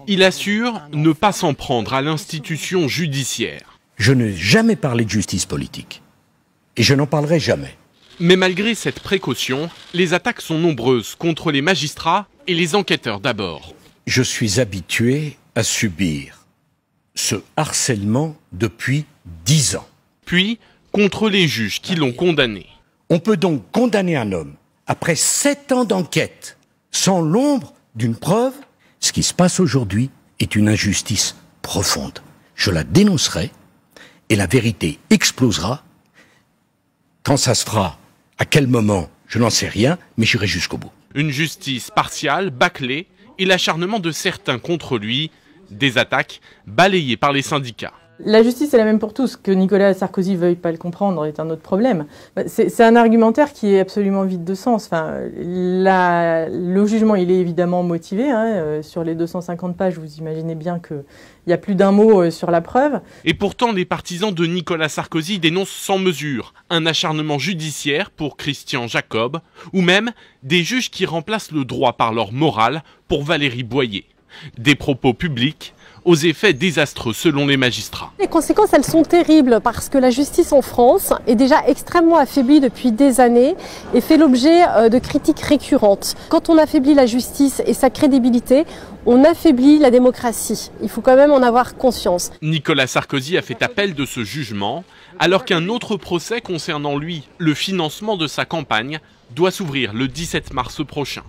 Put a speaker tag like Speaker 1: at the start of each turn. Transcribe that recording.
Speaker 1: Il assure ne pas s'en prendre à l'institution judiciaire.
Speaker 2: Je n'ai jamais parlé de justice politique. Et je n'en parlerai jamais.
Speaker 1: Mais malgré cette précaution, les attaques sont nombreuses contre les magistrats et les enquêteurs d'abord.
Speaker 2: Je suis habitué à subir ce harcèlement depuis 10 ans.
Speaker 1: Puis, contre les juges qui l'ont condamné.
Speaker 2: On peut donc condamner un homme après 7 ans d'enquête, sans l'ombre d'une preuve. Ce qui se passe aujourd'hui est une injustice profonde. Je la dénoncerai et la vérité explosera. Quand ça se fera, à quel moment, je n'en sais rien, mais j'irai jusqu'au bout.
Speaker 1: Une justice partiale, bâclée, et l'acharnement de certains contre lui, des attaques balayées par les syndicats.
Speaker 3: La justice est la même pour tous. Que Nicolas Sarkozy veuille pas le comprendre est un autre problème. C'est un argumentaire qui est absolument vide de sens. Enfin, le jugement, il est évidemment motivé. Sur les 250 pages, vous imaginez bien qu'il y a plus d'un mot sur la preuve.
Speaker 1: Et pourtant, les partisans de Nicolas Sarkozy dénoncent sans mesure un acharnement judiciaire pour Christian Jacob, ou même des juges qui remplacent le droit par leur morale pour Valérie Boyer. Des propos publics aux effets désastreux selon les magistrats.
Speaker 4: Les conséquences, elles sont terribles parce que la justice en France est déjà extrêmement affaiblie depuis des années et fait l'objet de critiques récurrentes. Quand on affaiblit la justice et sa crédibilité, on affaiblit la démocratie. Il faut quand même en avoir conscience.
Speaker 1: Nicolas Sarkozy a fait appel de ce jugement, alors qu'un autre procès concernant lui, le financement de sa campagne, doit s'ouvrir le 17 mars prochain.